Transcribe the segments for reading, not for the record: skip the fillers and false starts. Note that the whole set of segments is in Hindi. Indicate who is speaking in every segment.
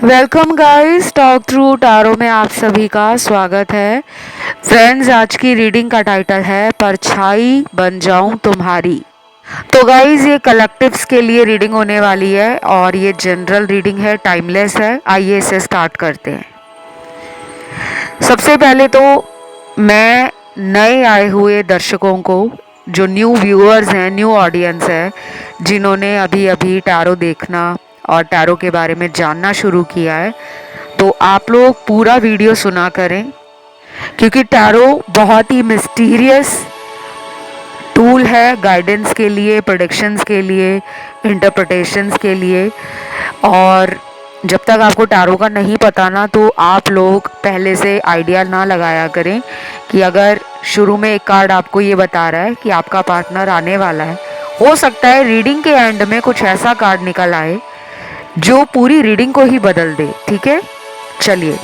Speaker 1: Welcome guys, talk through tarot में आप सभी का स्वागत है। फ्रेंड्स, आज की रीडिंग का टाइटल है परछाई बन जाऊं तुम्हारी। तो गाइस, ये कलेक्टिव्स के लिए रीडिंग होने वाली है और ये जनरल रीडिंग है, टाइमलेस है। आइए इसे स्टार्ट करते हैं। सबसे पहले तो मैं नए आए हुए दर्शकों को, जो न्यू व्यूअर्स हैं, न्यू ऑडियंस है, जिन्होंने अभी अभी टैरो देखना और टैरो के बारे में जानना शुरू किया है, तो आप लोग पूरा वीडियो सुना करें, क्योंकि टैरो बहुत ही मिस्टीरियस टूल है गाइडेंस के लिए, प्रेडिक्शंस के लिए, इंटरप्रिटेशंस के लिए। और जब तक आपको टैरो का नहीं पता ना, तो आप लोग पहले से आइडिया ना लगाया करें कि अगर शुरू में एक कार्ड आपको ये बता रहा है कि आपका पार्टनर आने वाला है, हो सकता है रीडिंग के एंड में कुछ ऐसा कार्ड निकल आए जो पूरी रीडिंग को ही बदल दे। ठीक है, चलिए।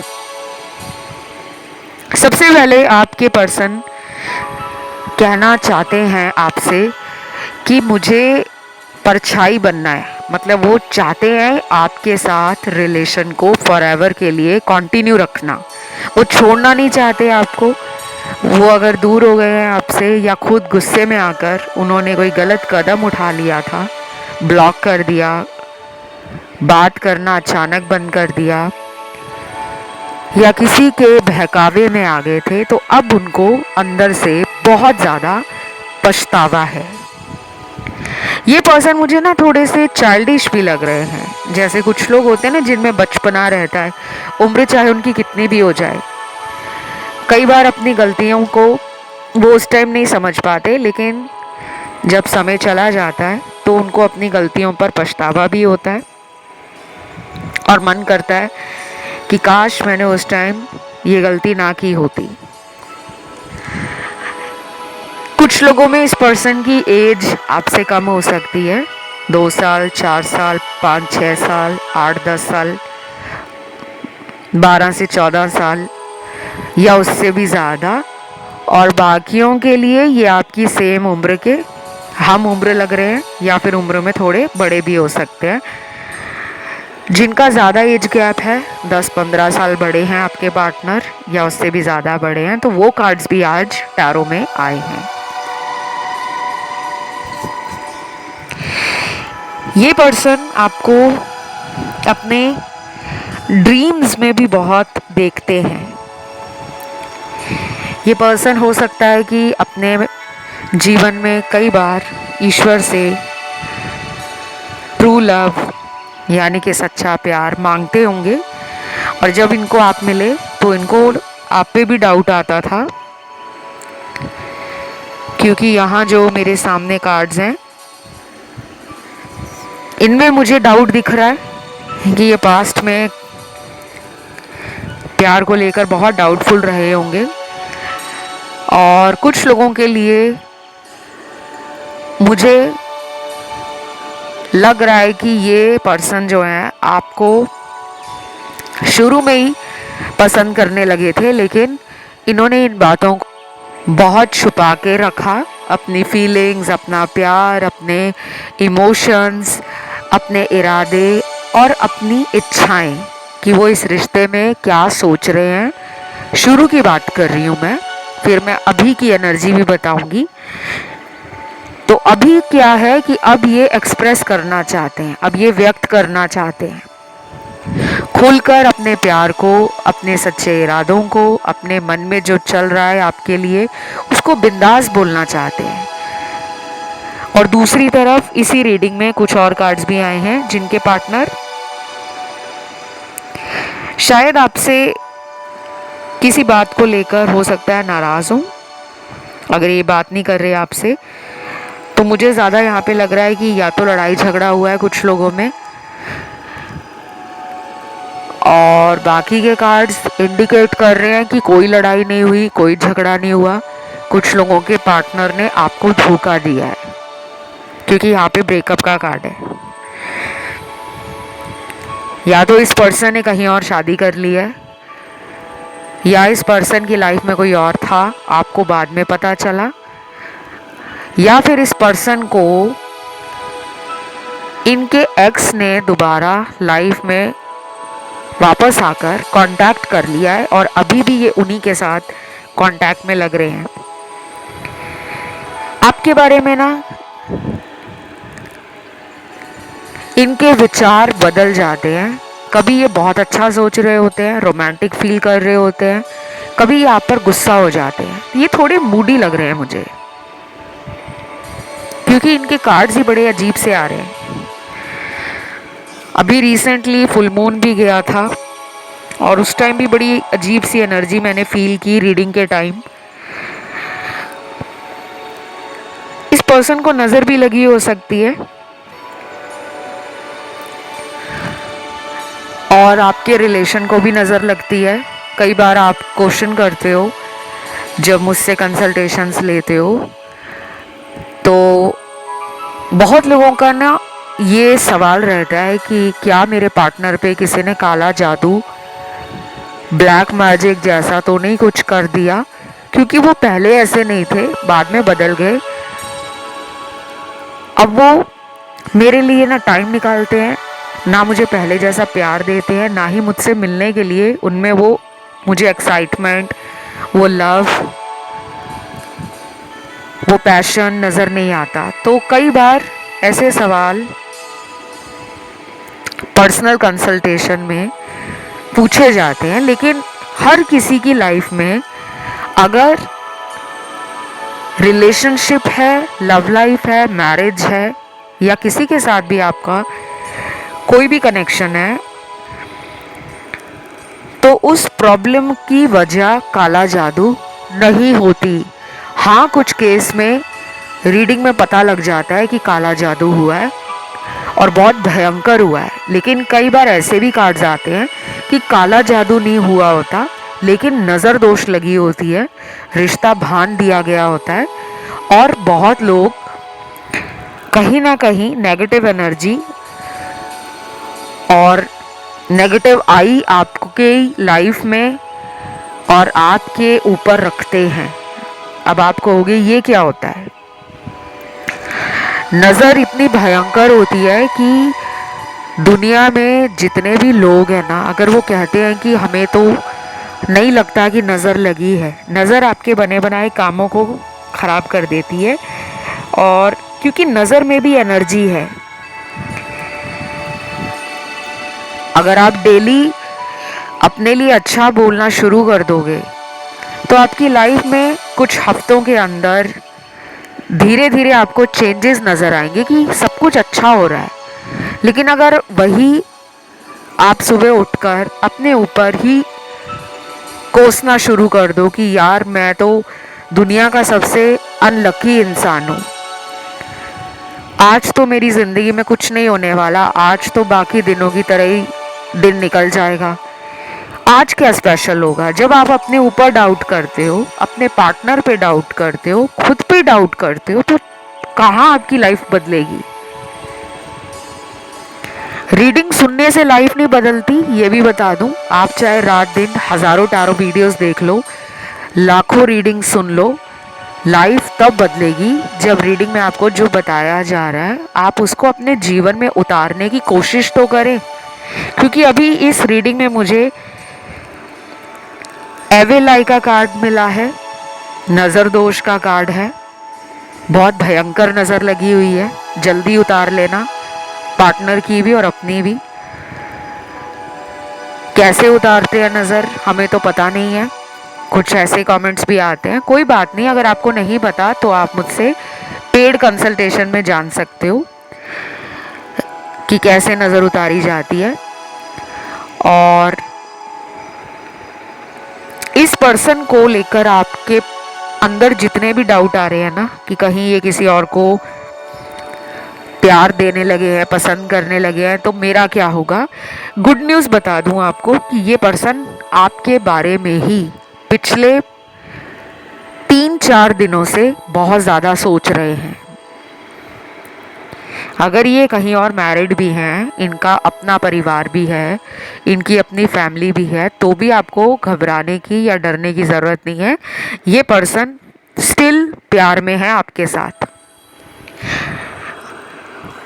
Speaker 1: सबसे पहले आपके पर्सन कहना चाहते हैं आपसे कि मुझे परछाई बनना है। मतलब वो चाहते हैं आपके साथ रिलेशन को फॉरएवर के लिए कंटिन्यू रखना। वो छोड़ना नहीं चाहते आपको। वो अगर दूर हो गए हैं आपसे या खुद गुस्से में आकर उन्होंने कोई गलत कदम उठा लिया था, ब्लॉक कर दिया, बात करना अचानक बंद कर दिया, या किसी के बहकावे में आ गए थे, तो अब उनको अंदर से बहुत ज़्यादा पछतावा है। ये पर्सन मुझे ना थोड़े से चाइल्डिश भी लग रहे हैं। जैसे कुछ लोग होते हैं ना जिनमें बचपना रहता है, उम्र चाहे उनकी कितनी भी हो जाए। कई बार अपनी गलतियों को वो उस टाइम नहीं समझ पाते, लेकिन जब समय चला जाता है तो उनको अपनी गलतियों पर पछतावा भी होता है और मन करता है कि काश मैंने उस टाइम ये गलती ना की होती। कुछ लोगों में इस पर्सन की एज आपसे कम हो सकती है, 2 साल, 4 साल, 5-6 साल, 8-10 साल, 12 से 14 साल या उससे भी ज़्यादा। और बाकियों के लिए ये आपकी सेम उम्र के हम उम्र लग रहे हैं, या फिर उम्र में थोड़े बड़े भी हो सकते हैं। जिनका ज़्यादा एज गैप है, 10-15 साल बड़े हैं आपके पार्टनर, या उससे भी ज़्यादा बड़े हैं, तो वो कार्ड्स भी आज टैरो में आए हैं। ये पर्सन आपको अपने ड्रीम्स में भी बहुत देखते हैं। ये पर्सन हो सकता है कि अपने जीवन में कई बार ईश्वर से ट्रू लव यानी कि सच्चा प्यार मांगते होंगे, और जब इनको आप मिले तो इनको आप पे भी डाउट आता था, क्योंकि यहाँ जो मेरे सामने कार्ड्स हैं इनमें मुझे डाउट दिख रहा है कि ये पास्ट में प्यार को लेकर बहुत डाउटफुल रहे होंगे। और कुछ लोगों के लिए मुझे लग रहा है कि ये पर्सन जो है आपको शुरू में ही पसंद करने लगे थे, लेकिन इन्होंने इन बातों को बहुत छुपा के रखा। अपनी फीलिंग्स, अपना प्यार, अपने इमोशंस, अपने इरादे और अपनी इच्छाएं कि वो इस रिश्ते में क्या सोच रहे हैं। शुरू की बात कर रही हूँ मैं, फिर मैं अभी की एनर्जी भी बताऊंगी। तो अभी क्या है कि अब ये एक्सप्रेस करना चाहते हैं, अब ये व्यक्त करना चाहते हैं खुलकर अपने प्यार को, अपने सच्चे इरादों को, अपने मन में जो चल रहा है आपके लिए, उसको बिंदास बोलना चाहते हैं। और दूसरी तरफ इसी रीडिंग में कुछ और कार्ड्स भी आए हैं जिनके पार्टनर शायद आपसे किसी बात को लेकर हो सकता है नाराज हो। अगर ये बात नहीं कर रहे आपसे, तो मुझे ज़्यादा यहाँ पे लग रहा है कि या तो लड़ाई झगड़ा हुआ है कुछ लोगों में, और बाकी के कार्ड्स इंडिकेट कर रहे हैं कि कोई लड़ाई नहीं हुई, कोई झगड़ा नहीं हुआ। कुछ लोगों के पार्टनर ने आपको धोखा दिया है, क्योंकि यहाँ पे ब्रेकअप का कार्ड है। या तो इस पर्सन ने कहीं और शादी कर ली है, या इस पर्सन की लाइफ में कोई और था, आपको बाद में पता चला, या फिर इस पर्सन को इनके एक्स ने दोबारा लाइफ में वापस आकर कांटेक्ट कर लिया है और अभी भी ये उन्हीं के साथ कांटेक्ट में लग रहे हैं। आपके बारे में ना इनके विचार बदल जाते हैं। कभी ये बहुत अच्छा सोच रहे होते हैं, रोमांटिक फील कर रहे होते हैं, कभी ये आप पर गुस्सा हो जाते हैं। ये थोड़े मूडी लग रहे हैं मुझे, क्योंकि इनके कार्ड्स ही बड़े अजीब से आ रहे हैं। अभी रिसेंटली फुल मून भी गया था और उस टाइम भी बड़ी अजीब सी एनर्जी मैंने फील की रीडिंग के टाइम। इस पर्सन को नजर भी लगी हो सकती है और आपके रिलेशन को भी नजर लगती है। कई बार आप क्वेश्चन करते हो जब मुझसे कंसल्टेशंस लेते हो, तो बहुत लोगों का ना ये सवाल रहता है कि क्या मेरे पार्टनर पे किसी ने काला जादू, ब्लैक मैजिक जैसा तो नहीं कुछ कर दिया, क्योंकि वो पहले ऐसे नहीं थे, बाद में बदल गए। अब वो मेरे लिए ना टाइम निकालते हैं, ना मुझे पहले जैसा प्यार देते हैं, ना ही मुझसे मिलने के लिए उनमें वो मुझे एक्साइटमेंट, वो लव, वो पैशन नज़र नहीं आता। तो कई बार ऐसे सवाल पर्सनल कंसल्टेशन में पूछे जाते हैं, लेकिन हर किसी की लाइफ में अगर रिलेशनशिप है, लव लाइफ है, मैरिज है या किसी के साथ भी आपका कोई भी कनेक्शन है, तो उस प्रॉब्लम की वजह काला जादू नहीं होती। हाँ, कुछ केस में रीडिंग में पता लग जाता है कि काला जादू हुआ है और बहुत भयंकर हुआ है, लेकिन कई बार ऐसे भी कार्ड्स आते हैं कि काला जादू नहीं हुआ होता, लेकिन नज़र दोष लगी होती है, रिश्ता भान दिया गया होता है और बहुत लोग कहीं ना कहीं नेगेटिव एनर्जी और नेगेटिव आई आपके लाइफ में और आपके ऊपर रखते हैं। अब आप कहोगे ये क्या होता है? नज़र इतनी भयंकर होती है कि दुनिया में जितने भी लोग हैं ना, अगर वो कहते हैं कि हमें तो नहीं लगता कि नज़र लगी है, नज़र आपके बने बनाए कामों को ख़राब कर देती है। और क्योंकि नज़र में भी एनर्जी है, अगर आप डेली अपने लिए अच्छा बोलना शुरू कर दोगे तो आपकी लाइफ में कुछ हफ्तों के अंदर धीरे धीरे आपको चेंजेस नज़र आएंगे कि सब कुछ अच्छा हो रहा है। लेकिन अगर वही आप सुबह उठकर अपने ऊपर ही कोसना शुरू कर दो कि यार मैं तो दुनिया का सबसे अनलकी इंसान हूँ, आज तो मेरी ज़िंदगी में कुछ नहीं होने वाला, आज तो बाकी दिनों की तरह ही दिन निकल जाएगा, आज क्या स्पेशल होगा। जब आप अपने ऊपर डाउट करते हो, अपने पार्टनर पे डाउट करते हो, खुद पे डाउट करते हो, तो कहाँ आपकी लाइफ बदलेगी। रीडिंग सुनने से लाइफ नहीं बदलती, ये भी बता दूं। आप चाहे रात दिन हज़ारों टारो वीडियोस देख लो, लाखों रीडिंग सुन लो, लाइफ तब बदलेगी जब रीडिंग में आपको जो बताया जा रहा है आप उसको अपने जीवन में उतारने की कोशिश तो करें। क्योंकि अभी इस रीडिंग में मुझे एविल आई का कार्ड मिला है, नज़र दोष का कार्ड है, बहुत भयंकर नज़र लगी हुई है, जल्दी उतार लेना, पार्टनर की भी और अपनी भी। कैसे उतारते हैं नज़र हमें तो पता नहीं है, कुछ ऐसे कमेंट्स भी आते हैं। कोई बात नहीं, अगर आपको नहीं पता तो आप मुझसे पेड कंसल्टेशन में जान सकते हो कि कैसे नज़र उतारी जाती है। और इस पर्सन को लेकर आपके अंदर जितने भी डाउट आ रहे हैं ना कि कहीं ये किसी और को प्यार देने लगे हैं, पसंद करने लगे हैं, तो मेरा क्या होगा। गुड न्यूज़ बता दूं आपको कि ये पर्सन आपके बारे में ही पिछले 3-4 दिनों से बहुत ज़्यादा सोच रहे हैं। अगर ये कहीं और मैरिड भी हैं, इनका अपना परिवार भी है, इनकी अपनी फैमिली भी है, तो भी आपको घबराने की या डरने की ज़रूरत नहीं है। ये पर्सन स्टिल प्यार में है आपके साथ,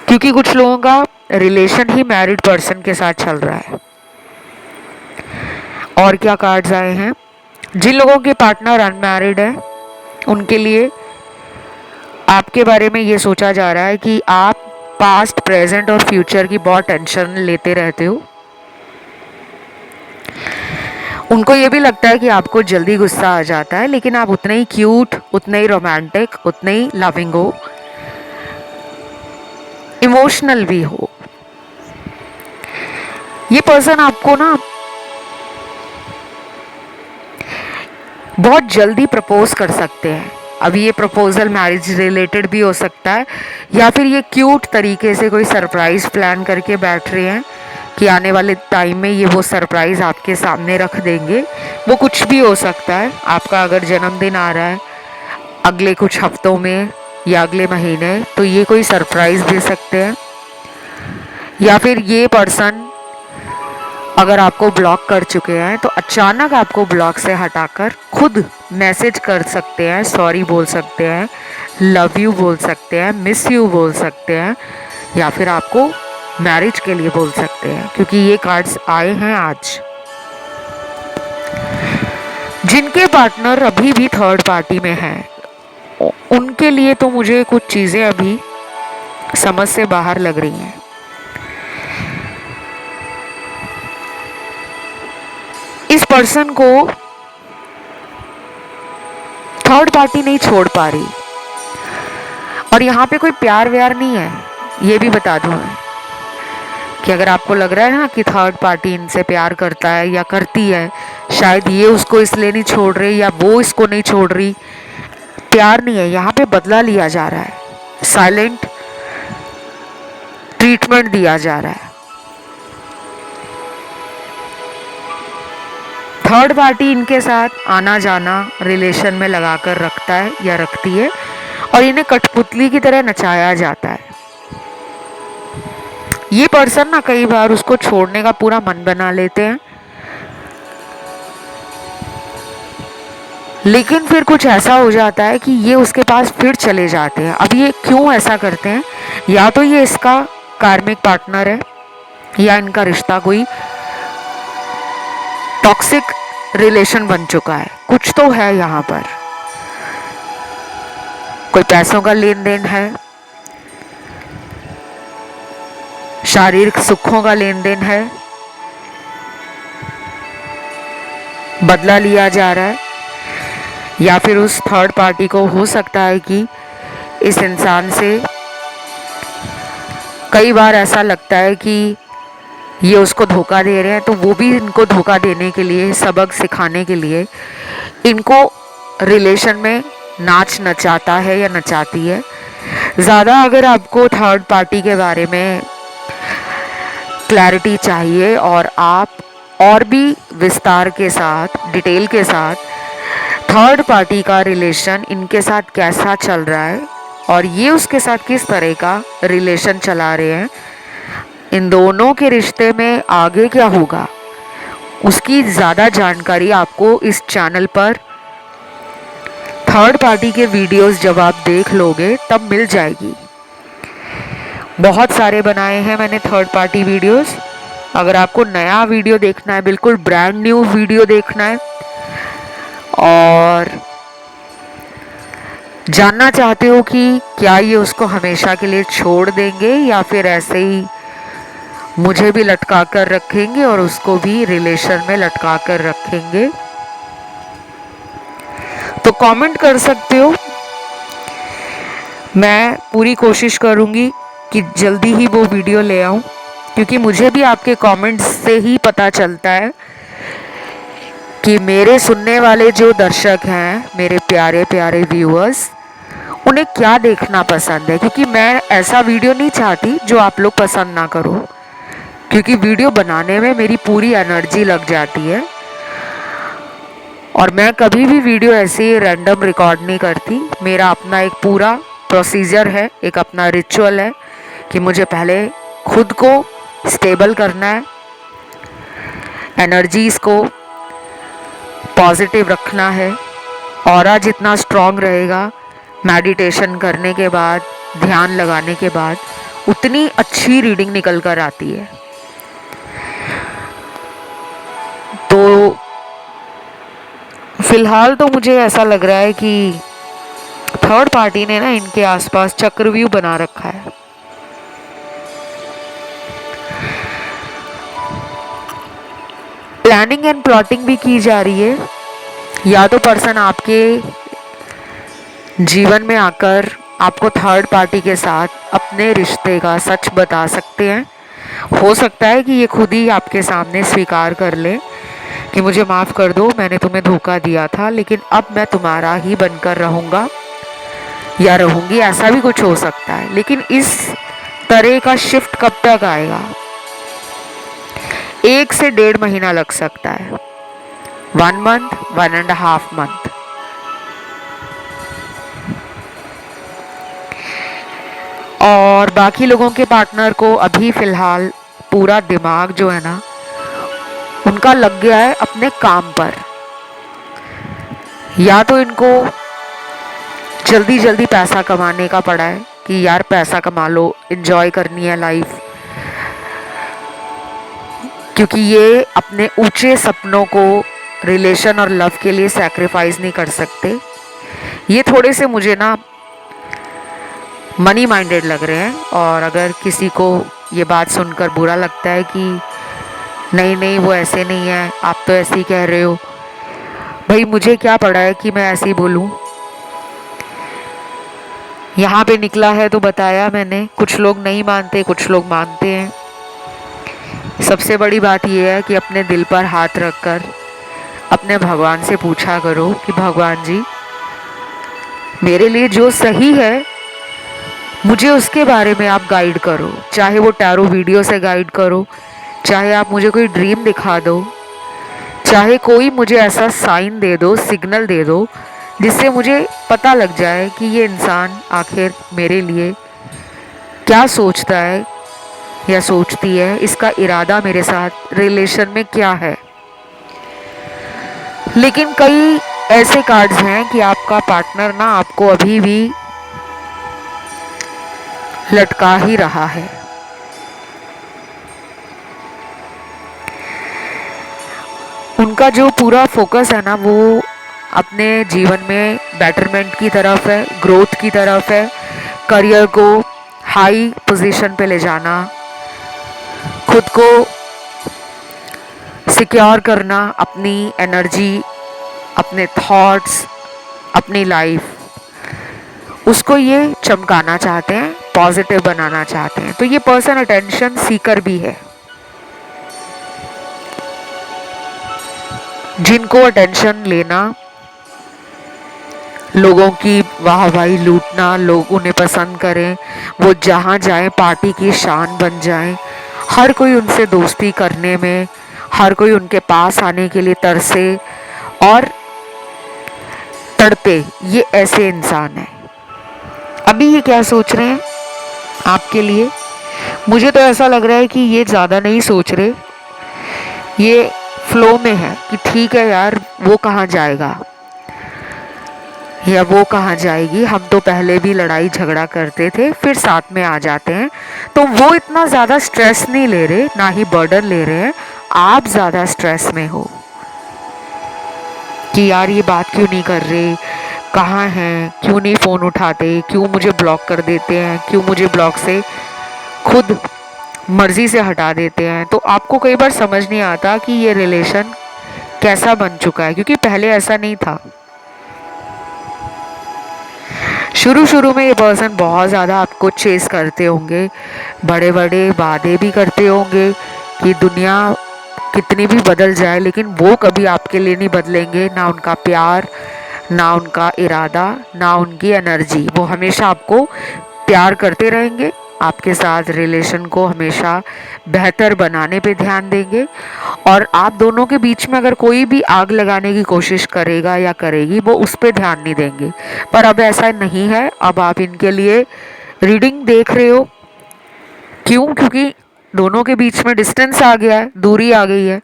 Speaker 1: क्योंकि कुछ लोगों का रिलेशन ही मैरिड पर्सन के साथ चल रहा है। और क्या कार्ड्स आए हैं? जिन लोगों के पार्टनर अनमैरिड है उनके लिए आपके बारे में ये सोचा जा रहा है कि आप पास्ट, प्रेजेंट और फ्यूचर की बहुत टेंशन लेते रहते हो। उनको ये भी लगता है कि आपको जल्दी गुस्सा आ जाता है, लेकिन आप उतने ही क्यूट, उतने ही रोमांटिक, उतने ही लविंग हो, इमोशनल भी हो। ये पर्सन आपको ना बहुत जल्दी प्रपोज कर सकते हैं। अभी ये प्रपोजल मैरिज रिलेटेड भी हो सकता है, या फिर ये क्यूट तरीके से कोई सरप्राइज प्लान करके बैठ रहे हैं कि आने वाले टाइम में ये वो सरप्राइज आपके सामने रख देंगे। वो कुछ भी हो सकता है। आपका अगर जन्मदिन आ रहा है अगले कुछ हफ्तों में या अगले महीने, तो ये कोई सरप्राइज दे सकते हैं। या फिर ये पर्सन अगर आपको ब्लॉक कर चुके हैं तो अचानक आपको ब्लॉक से हटाकर खुद मैसेज कर सकते हैं, सॉरी बोल सकते हैं, लव यू बोल सकते हैं, मिस यू बोल सकते हैं, या फिर आपको मैरिज के लिए बोल सकते हैं, क्योंकि ये कार्ड्स आए हैं आज। जिनके पार्टनर अभी भी थर्ड पार्टी में हैं उनके लिए तो मुझे कुछ चीज़ें अभी समझ से बाहर लग रही हैं। इस पर्सन को थर्ड पार्टी नहीं छोड़ पा रही, और यहाँ पे कोई प्यार व्यार नहीं है। ये भी बता दूं मैं कि अगर आपको लग रहा है ना कि थर्ड पार्टी इनसे प्यार करता है या करती है, शायद ये उसको इसलिए नहीं छोड़ रही या वो इसको नहीं छोड़ रही, प्यार नहीं है, यहाँ पे बदला लिया जा रहा है, साइलेंट ट्रीटमेंट दिया जा रहा है। थर्ड पार्टी इनके साथ आना जाना रिलेशन में लगाकर रखता है या रखती है, और इन्हें कठपुतली की तरह नचाया जाता है। ये पर्सन ना कई बार उसको छोड़ने का पूरा मन बना लेते हैं, लेकिन फिर कुछ ऐसा हो जाता है कि ये उसके पास फिर चले जाते हैं। अब ये क्यों ऐसा करते हैं? या तो ये इसका कार्मिक पार्टनर है, या इनका रिश्ता कोई टॉक्सिक रिलेशन बन चुका है। कुछ तो है यहाँ पर, कोई पैसों का लेन देन है, शारीरिक सुखों का लेन देन है, बदला लिया जा रहा है, या फिर उस थर्ड पार्टी को हो सकता है कि इस इंसान से कई बार ऐसा लगता है कि ये उसको धोखा दे रहे हैं, तो वो भी इनको धोखा देने के लिए, सबक सिखाने के लिए इनको रिलेशन में नाच नचाता है या नचाती है। ज़्यादा अगर आपको थर्ड पार्टी के बारे में क्लैरिटी चाहिए और आप और भी विस्तार के साथ, डिटेल के साथ थर्ड पार्टी का रिलेशन इनके साथ कैसा चल रहा है और ये उसके साथ किस तरह का रिलेशन चला रहे हैं, इन दोनों के रिश्ते में आगे क्या होगा, उसकी ज़्यादा जानकारी आपको इस चैनल पर थर्ड पार्टी के वीडियोस जब आप देख लोगे तब मिल जाएगी। बहुत सारे बनाए हैं मैंने थर्ड पार्टी वीडियोस। अगर आपको नया वीडियो देखना है, बिल्कुल ब्रांड न्यू वीडियो देखना है और जानना चाहते हो कि क्या ये उसको हमेशा के लिए छोड़ देंगे या फिर ऐसे ही मुझे भी लटका कर रखेंगे और उसको भी रिलेशन में लटका कर रखेंगे, तो कमेंट कर सकते हो। मैं पूरी कोशिश करूँगी कि जल्दी ही वो वीडियो ले आऊँ, क्योंकि मुझे भी आपके कमेंट्स से ही पता चलता है कि मेरे सुनने वाले जो दर्शक हैं, मेरे प्यारे प्यारे व्यूअर्स, उन्हें क्या देखना पसंद है। क्योंकि मैं ऐसा वीडियो नहीं चाहती जो आप लोग पसंद ना करो, क्योंकि वीडियो बनाने में मेरी पूरी एनर्जी लग जाती है और मैं कभी भी वीडियो ऐसे ही रैंडम रिकॉर्ड नहीं करती। मेरा अपना एक पूरा प्रोसीजर है, एक अपना रिचुअल है कि मुझे पहले खुद को स्टेबल करना है, एनर्जीज़ को पॉजिटिव रखना है। ऑरा जितना स्ट्रॉन्ग रहेगा, मेडिटेशन करने के बाद, ध्यान लगाने के बाद उतनी अच्छी रीडिंग निकल कर आती है। तो फिलहाल तो मुझे ऐसा लग रहा है कि थर्ड पार्टी ने ना इनके आसपास चक्रव्यूह बना रखा है। प्लानिंग एंड प्लॉटिंग भी की जा रही है। या तो पर्सन आपके जीवन में आकर आपको थर्ड पार्टी के साथ अपने रिश्ते का सच बता सकते हैं। हो सकता है कि ये खुद ही आपके सामने स्वीकार कर ले कि मुझे माफ़ कर दो, मैंने तुम्हें धोखा दिया था, लेकिन अब मैं तुम्हारा ही बनकर रहूँगा या रहूँगी, ऐसा भी कुछ हो सकता है। लेकिन इस तरह का शिफ्ट कब तक आएगा? 1 से 1.5 महीना लग सकता है। 1 मंथ, 1.5 मंथ। और बाकी लोगों के पार्टनर को अभी फ़िलहाल पूरा दिमाग जो है ना उनका लग गया है अपने काम पर। या तो इनको जल्दी जल्दी पैसा कमाने का पड़ा है कि यार पैसा कमा लो, एंजॉय करनी है लाइफ, क्योंकि ये अपने ऊंचे सपनों को रिलेशन और लव के लिए सैक्रिफाइस नहीं कर सकते। ये थोड़े से मुझे ना मनी माइंडेड लग रहे हैं। और अगर किसी को ये बात सुनकर बुरा लगता है कि नहीं नहीं वो ऐसे नहीं है, आप तो ऐसे ही कह रहे हो, भाई मुझे क्या पड़ा है कि मैं ऐसे ही बोलूं। यहाँ पे निकला है तो बताया मैंने। कुछ लोग नहीं मानते, कुछ लोग मानते हैं। सबसे बड़ी बात यह है कि अपने दिल पर हाथ रखकर अपने भगवान से पूछा करो कि भगवान जी, मेरे लिए जो सही है मुझे उसके बारे में आप गाइड करो। चाहे वो टैरो वीडियो से गाइड करो, चाहे आप मुझे कोई ड्रीम दिखा दो, चाहे कोई मुझे ऐसा साइन दे दो, सिग्नल दे दो, जिससे मुझे पता लग जाए कि ये इंसान आखिर मेरे लिए क्या सोचता है या सोचती है, इसका इरादा मेरे साथ रिलेशन में क्या है। लेकिन कई ऐसे कार्ड्स हैं कि आपका पार्टनर ना आपको अभी भी लटका ही रहा है। उनका जो पूरा फोकस है ना वो अपने जीवन में बेटरमेंट की तरफ है, ग्रोथ की तरफ है, करियर को हाई पोजीशन पे ले जाना, खुद को सिक्योर करना, अपनी एनर्जी, अपने थॉट्स, अपनी लाइफ, उसको ये चमकाना चाहते हैं, पॉजिटिव बनाना चाहते हैं। तो ये पर्सन अटेंशन सीकर भी है। जिनको अटेंशन लेना, लोगों की वाहवाही लूटना, लोग उन्हें पसंद करें, वो जहाँ जाएं पार्टी की शान बन जाएं, हर कोई उनसे दोस्ती करने में, हर कोई उनके पास आने के लिए तरसे और तड़पे, ये ऐसे इंसान हैं। अभी ये क्या सोच रहे हैं आपके लिए? मुझे तो ऐसा लग रहा है कि ये ज़्यादा नहीं सोच रहे, ये फ्लो में है कि ठीक है यार, वो कहाँ जाएगा या वो कहाँ जाएगी, हम तो पहले भी लड़ाई झगड़ा करते थे, फिर साथ में आ जाते हैं। तो वो इतना ज़्यादा स्ट्रेस नहीं ले रहे, ना ही बर्डन ले रहे हैं। आप ज़्यादा स्ट्रेस में हो कि यार ये बात क्यों नहीं कर रहे, कहाँ हैं, क्यों नहीं फ़ोन उठाते, क्यों मुझे ब्लॉक कर देते हैं, क्यों मुझे ब्लॉक से खुद मर्जी से हटा देते हैं। तो आपको कई बार समझ नहीं आता कि ये रिलेशन कैसा बन चुका है, क्योंकि पहले ऐसा नहीं था। शुरू शुरू में ये पर्सन बहुत ज़्यादा आपको चेस करते होंगे, बड़े बड़े वादे भी करते होंगे कि दुनिया कितनी भी बदल जाए, लेकिन वो कभी आपके लिए नहीं बदलेंगे। ना उनका प्यार, ना उनका इरादा, ना उनकी एनर्जी। वो हमेशा आपको प्यार करते रहेंगे, आपके साथ रिलेशन को हमेशा बेहतर बनाने पे ध्यान देंगे। और आप दोनों के बीच में अगर कोई भी आग लगाने की कोशिश करेगा या करेगी, वो उस पर ध्यान नहीं देंगे। पर अब ऐसा नहीं है। अब आप इनके लिए रीडिंग देख रहे हो, क्यों? क्योंकि दोनों के बीच में डिस्टेंस आ गया है, दूरी आ गई है।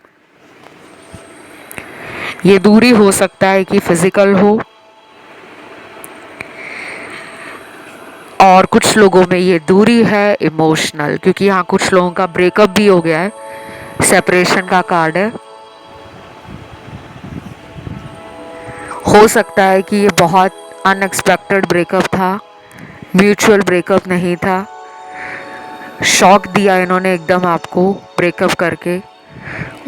Speaker 1: ये दूरी हो सकता है कि फिजिकल हो, और कुछ लोगों में ये दूरी है इमोशनल, क्योंकि यहाँ कुछ लोगों का ब्रेकअप भी हो गया है, सेपरेशन का कार्ड है। हो सकता है कि ये बहुत अनएक्सपेक्टेड ब्रेकअप था, म्यूचुअल ब्रेकअप नहीं था। शॉक दिया इन्होंने एकदम आपको ब्रेकअप करके।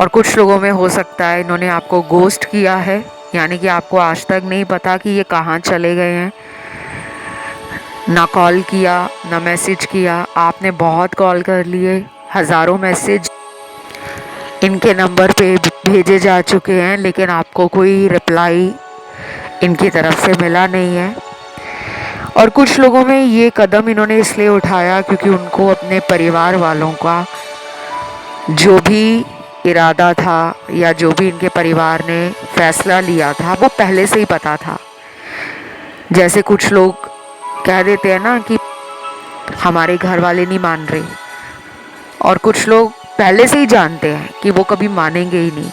Speaker 1: और कुछ लोगों में हो सकता है इन्होंने आपको गोस्ट किया है, यानी कि आपको आज तक नहीं पता कि ये कहाँ चले गए हैं। ना कॉल किया, ना मैसेज किया, आपने बहुत कॉल कर लिए, हज़ारों मैसेज इनके नंबर पे भेजे जा चुके हैं, लेकिन आपको कोई रिप्लाई इनकी तरफ से मिला नहीं है। और कुछ लोगों में ये कदम इन्होंने इसलिए उठाया क्योंकि उनको अपने परिवार वालों का जो भी इरादा था या जो भी इनके परिवार ने फैसला लिया था वो पहले से ही पता था। जैसे कुछ लोग कह देते हैं ना कि हमारे घर वाले नहीं मान रहे, और कुछ लोग पहले से ही जानते हैं कि वो कभी मानेंगे ही नहीं,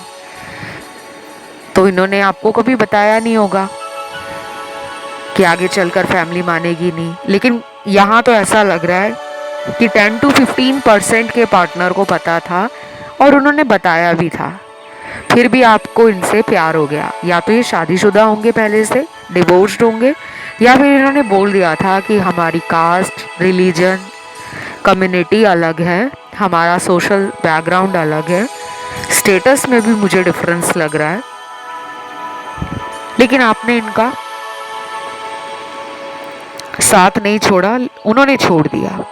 Speaker 1: तो इन्होंने आपको कभी बताया नहीं होगा कि आगे चलकर फैमिली मानेगी नहीं। लेकिन यहाँ तो ऐसा लग रहा है कि 10 to 15% के पार्टनर को पता था और उन्होंने बताया भी था, फिर भी आपको इनसे प्यार हो गया। या तो ये शादीशुदा होंगे, पहले से डिवोर्स्ड होंगे, या फिर इन्होंने बोल दिया था कि हमारी कास्ट, रिलीजन, कम्युनिटी अलग है, हमारा सोशल बैकग्राउंड अलग है, स्टेटस में भी मुझे डिफरेंस लग रहा है। लेकिन आपने इनका साथ नहीं छोड़ा, उन्होंने छोड़ दिया।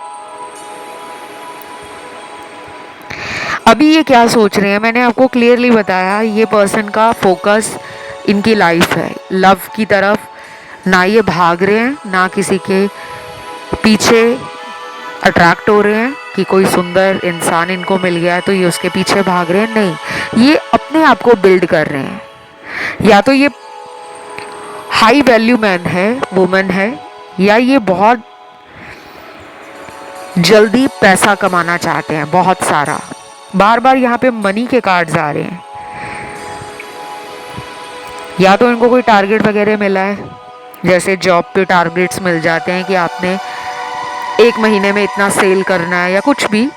Speaker 1: अभी ये क्या सोच रहे हैं, मैंने आपको क्लियरली बताया, ये पर्सन का फोकस इनकी लाइफ है, लव की तरफ। ना ये भाग रहे हैं, ना किसी के पीछे अट्रैक्ट हो रहे हैं कि कोई सुंदर इंसान इनको मिल गया है तो ये उसके पीछे भाग रहे हैं। नहीं, ये अपने आप को बिल्ड कर रहे हैं। या तो ये हाई वैल्यू मैन है, वुमन है, या ये बहुत जल्दी पैसा कमाना चाहते हैं, बहुत सारा। बार बार यहाँ पे मनी के कार्ड्स आ रहे हैं। या तो इनको कोई टारगेट वगैरह मिला है, जैसे जॉब पे टारगेट्स मिल जाते हैं कि आपने 1 महीने में इतना सेल करना है या कुछ भी।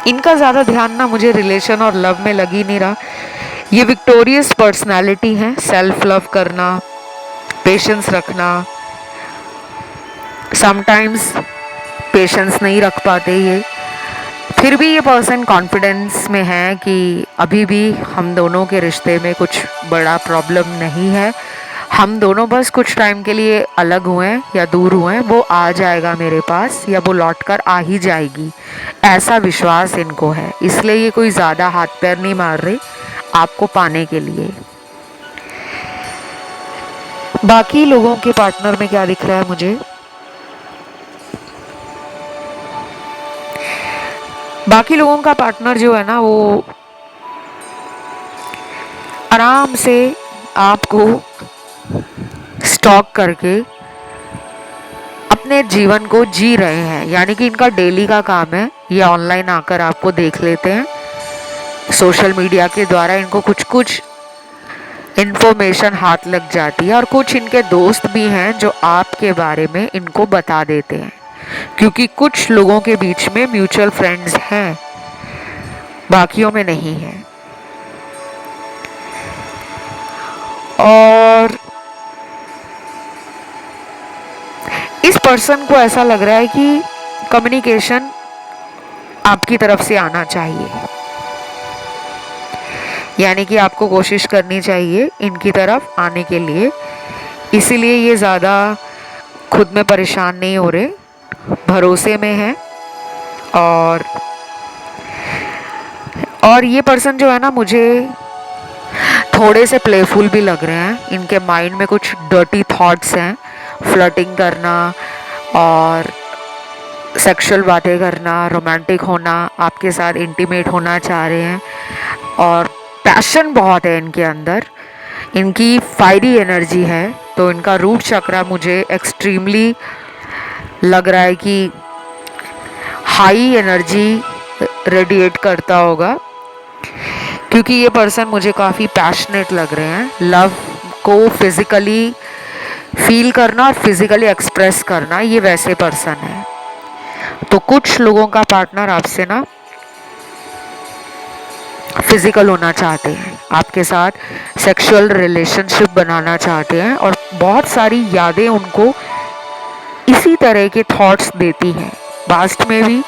Speaker 1: इनका ज़्यादा ध्यान ना मुझे रिलेशन और लव में लग ही नहीं रहा। ये विक्टोरियस पर्सनालिटी है, सेल्फ लव करना, पेशेंस रखना। समटाइम्स पेशेंस नहीं रख पाते ये, फिर भी ये पर्सन कॉन्फिडेंस में है कि अभी भी हम दोनों के रिश्ते में कुछ बड़ा प्रॉब्लम नहीं है, हम दोनों बस कुछ टाइम के लिए अलग हुए हैं या दूर हुए हैं, वो आ जाएगा मेरे पास या वो लौट कर आ ही जाएगी, ऐसा विश्वास इनको है। इसलिए ये कोई ज़्यादा हाथ पैर नहीं मार रहे आपको पाने के लिए। बाकी लोगों के पार्टनर में क्या दिख रहा है मुझे, बाकी लोगों का पार्टनर जो है ना वो आराम से आपको स्टॉक करके अपने जीवन को जी रहे हैं। यानी कि इनका डेली का काम है, ये ऑनलाइन आकर आपको देख लेते हैं, सोशल मीडिया के द्वारा इनको कुछ कुछ इन्फॉर्मेशन हाथ लग जाती है। और कुछ इनके दोस्त भी हैं जो आपके बारे में इनको बता देते हैं, क्योंकि कुछ लोगों के बीच में म्यूचुअल फ्रेंड्स हैं, बाकियों में नहीं है। और इस पर्सन को ऐसा लग रहा है कि कम्युनिकेशन आपकी तरफ से आना चाहिए, यानी कि आपको कोशिश करनी चाहिए इनकी तरफ आने के लिए। इसीलिए ये ज़्यादा खुद में परेशान नहीं हो रहे, भरोसे में है। और ये पर्सन जो है ना मुझे थोड़े से प्लेफुल भी लग रहे हैं। इनके माइंड में कुछ डर्टी थॉट्स हैं, फ्लर्टिंग करना और सेक्सुअल बातें करना, रोमांटिक होना, आपके साथ इंटीमेट होना चाह रहे हैं। और पैशन बहुत है इनके अंदर, इनकी फायरी एनर्जी है। तो इनका रूट चक्रा मुझे एक्सट्रीमली लग रहा है कि हाई एनर्जी रेडिएट करता होगा, क्योंकि ये पर्सन मुझे काफ़ी पैशनेट लग रहे हैं। लव को फिज़िकली फील करना और फिज़िकली एक्सप्रेस करना, ये वैसे पर्सन है। तो कुछ लोगों का पार्टनर आपसे ना फिजिकल होना चाहते हैं, आपके साथ सेक्सुअल रिलेशनशिप बनाना चाहते हैं, और बहुत सारी यादें उनको इसी तरह के थॉट्स देती हैं। पास्ट में भी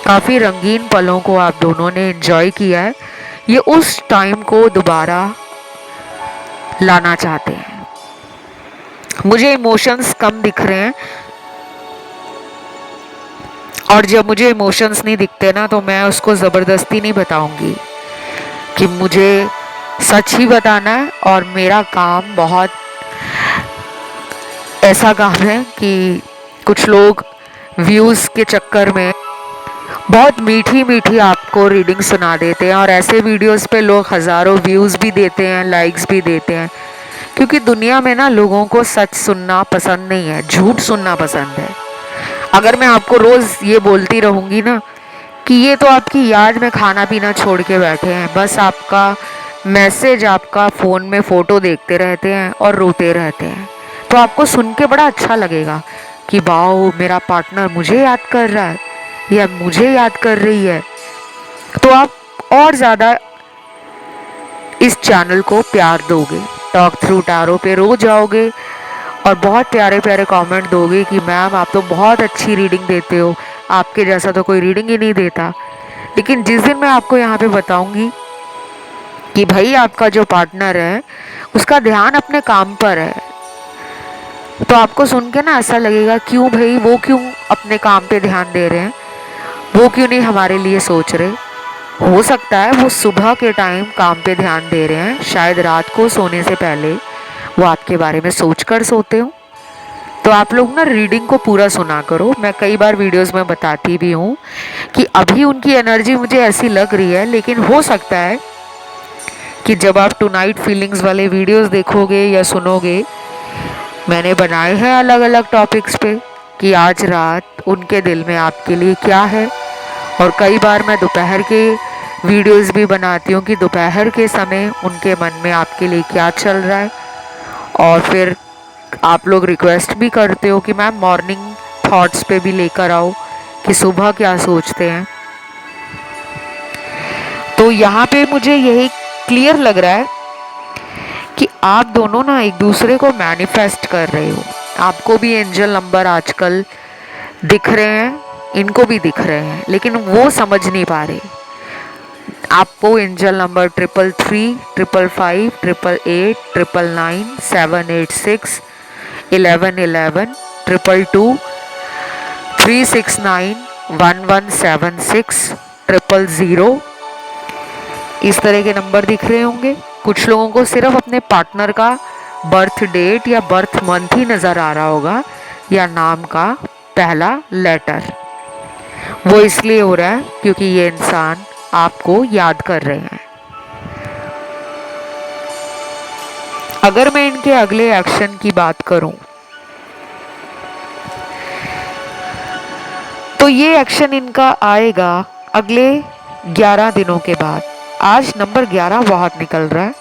Speaker 1: काफ़ी रंगीन पलों को आप दोनों ने एंजॉय किया है, ये उस टाइम को दोबारा लाना चाहते हैं। मुझे इमोशंस कम दिख रहे हैं, और जब मुझे इमोशंस नहीं दिखते ना, तो मैं उसको ज़बरदस्ती नहीं बताऊंगी कि मुझे सच ही बताना है। और मेरा काम बहुत ऐसा काम है कि कुछ लोग व्यूज़ के चक्कर में बहुत मीठी मीठी आपको रीडिंग सुना देते हैं, और ऐसे वीडियोस पे लोग हज़ारों व्यूज़ भी देते हैं, लाइक्स भी देते हैं, क्योंकि दुनिया में ना लोगों को सच सुनना पसंद नहीं है, झूठ सुनना पसंद है। अगर मैं आपको रोज़ ये बोलती रहूँगी ना कि ये तो आपकी याद में खाना पीना छोड़ के बैठे हैं, बस आपका मैसेज, आपका फ़ोन में फ़ोटो देखते रहते हैं और रोते रहते हैं, तो आपको सुन के बड़ा अच्छा लगेगा कि वाओ, मेरा पार्टनर मुझे याद कर रहा है या मुझे याद कर रही है। तो आप और ज़्यादा इस चैनल को प्यार दोगे, टॉक थ्रू टैरो पे रो जाओगे और बहुत प्यारे प्यारे कमेंट दोगे कि मैम आप तो बहुत अच्छी रीडिंग देते हो, आपके जैसा तो कोई रीडिंग ही नहीं देता। लेकिन जिस दिन मैं आपको यहाँ पे बताऊंगी कि भाई आपका जो पार्टनर है उसका ध्यान अपने काम पर है, तो आपको सुन के ना ऐसा लगेगा क्यों भाई, वो क्यों अपने काम पे ध्यान दे रहे हैं, वो क्यों नहीं हमारे लिए सोच रहे। हो सकता है वो सुबह के टाइम काम पे ध्यान दे रहे हैं, शायद रात को सोने से पहले वो आपके बारे में सोच कर सोते हो। तो आप लोग ना रीडिंग को पूरा सुना करो। मैं कई बार वीडियोस में बताती भी हूँ कि अभी उनकी एनर्जी मुझे ऐसी लग रही है, लेकिन हो सकता है कि जब आप टू नाइट फीलिंग्स वाले वीडियोस देखोगे या सुनोगे, मैंने बनाए हैं अलग अलग टॉपिक्स पे कि आज रात उनके दिल में आपके लिए क्या है। और कई बार मैं दोपहर के वीडियोस भी बनाती हूँ कि दोपहर के समय उनके मन में आपके लिए क्या चल रहा है। और फिर आप लोग रिक्वेस्ट भी करते हो कि मैम मॉर्निंग थॉट्स पे भी लेकर आओ कि सुबह क्या सोचते हैं। तो यहाँ पे मुझे यही क्लियर लग रहा है कि आप दोनों ना एक दूसरे को मैनिफेस्ट कर रहे हो। आपको भी एंजल नंबर आजकल दिख रहे हैं, इनको भी दिख रहे हैं, लेकिन वो समझ नहीं पा रहे। आपको एंजल नंबर 333, 555, 888, 999, 786, 1111, 222, 369, 1176, 000 इस तरह के नंबर दिख रहे होंगे। कुछ लोगों को सिर्फ अपने पार्टनर का बर्थ डेट या बर्थ मंथ ही नज़र आ रहा होगा, या नाम का पहला लेटर। वो इसलिए हो रहा है क्योंकि ये इंसान आपको याद कर रहे हैं। अगर मैं इनके अगले एक्शन की बात करूं, तो ये एक्शन इनका आएगा अगले 11 दिनों के बाद। आज नंबर 11 बहुत निकल रहा है,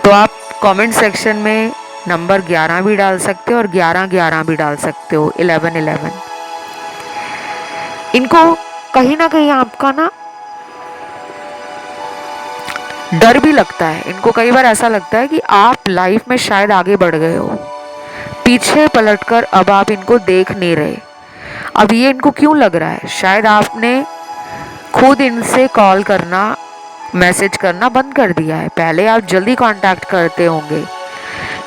Speaker 1: तो आप कमेंट सेक्शन में नंबर 11 भी डाल सकते हो और 11-11 भी डाल सकते हो, 11-11। इनको कहीं ना कहीं आपका ना डर भी लगता है। इनको कई बार ऐसा लगता है कि आप लाइफ में शायद आगे बढ़ गए हो, पीछे पलटकर अब आप इनको देख नहीं रहे। अब ये इनको क्यों लग रहा है, शायद आपने खुद इनसे कॉल करना, मैसेज करना बंद कर दिया है। पहले आप जल्दी कांटेक्ट करते होंगे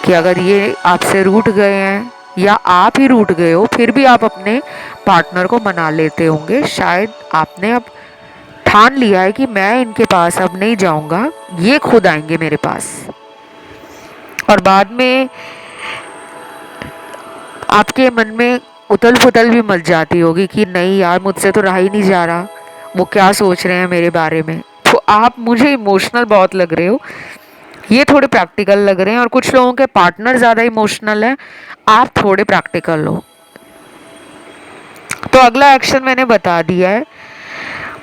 Speaker 1: कि अगर ये आपसे रूठ गए हैं या आप ही रूठ गए हो, फिर भी आप अपने पार्टनर को मना लेते होंगे। शायद आपने अब ठान लिया है कि मैं इनके पास अब नहीं जाऊंगा, ये खुद आएंगे मेरे पास। और बाद में आपके मन में उथल पुथल भी मच जाती होगी कि नहीं यार, मुझसे तो रहा ही नहीं जा रहा, वो क्या सोच रहे हैं मेरे बारे में। तो आप मुझे इमोशनल बहुत लग रहे हो, ये थोड़े प्रैक्टिकल लग रहे हैं। और कुछ लोगों के पार्टनर ज़्यादा इमोशनल है, आप थोड़े प्रैक्टिकल हो। तो अगला एक्शन मैंने बता दिया है।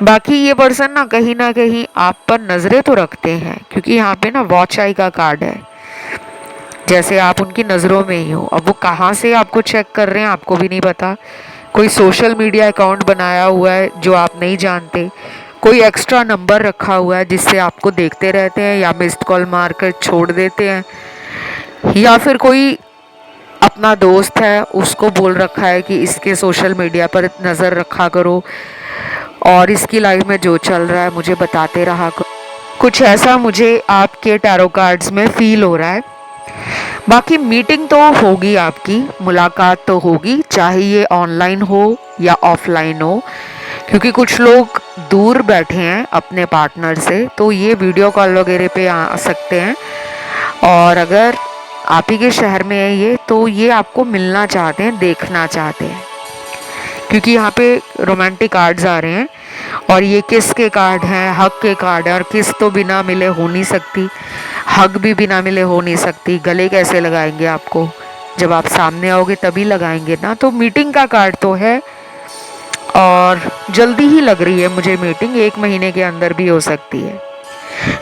Speaker 1: बाकी ये पर्सन ना कहीं आप पर नज़रें तो रखते हैं, क्योंकि यहाँ पे ना वॉच आई का कार्ड है, जैसे आप उनकी नज़रों में ही हो। अब वो कहाँ से आपको चेक कर रहे हैं आपको भी नहीं पता, कोई सोशल मीडिया अकाउंट बनाया हुआ है जो आप नहीं जानते, कोई एक्स्ट्रा नंबर रखा हुआ है जिससे आपको देखते रहते हैं या मिस्ड कॉल मार कर छोड़ देते हैं, या फिर कोई अपना दोस्त है उसको बोल रखा है कि इसके सोशल मीडिया पर नज़र रखा करो और इसकी लाइफ में जो चल रहा है मुझे बताते रहा करो। कुछ ऐसा मुझे आपके टैरो कार्ड्स में फील हो रहा है। बाकी मीटिंग तो होगी, आपकी मुलाकात तो होगी, चाहे ये ऑनलाइन हो या ऑफलाइन हो, क्योंकि कुछ लोग दूर बैठे हैं अपने पार्टनर से, तो ये वीडियो कॉल वगैरह पे आ सकते हैं। और अगर आप ही के शहर में है ये, तो ये आपको मिलना चाहते हैं, देखना चाहते हैं, क्योंकि यहाँ पे रोमांटिक कार्ड्स आ रहे हैं और ये किस के कार्ड हैं, हक के कार्ड है, और किस तो बिना मिले हो नहीं सकती, हक भी बिना मिले हो नहीं सकती। गले कैसे लगाएंगे आपको, जब आप सामने आओगे तभी लगाएंगे ना। तो मीटिंग का कार्ड तो है और जल्दी ही लग रही है मुझे मीटिंग, 1 महीने के अंदर भी हो सकती है।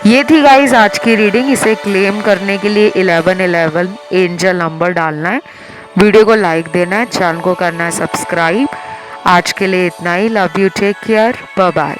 Speaker 1: ये थी गाइज आज की रीडिंग। इसे क्लेम करने के लिए 1111 एंजल नंबर डालना है, वीडियो को लाइक देना है, चैनल को करना है सब्सक्राइब। आज के लिए इतना ही। Love you, take care, bye bye.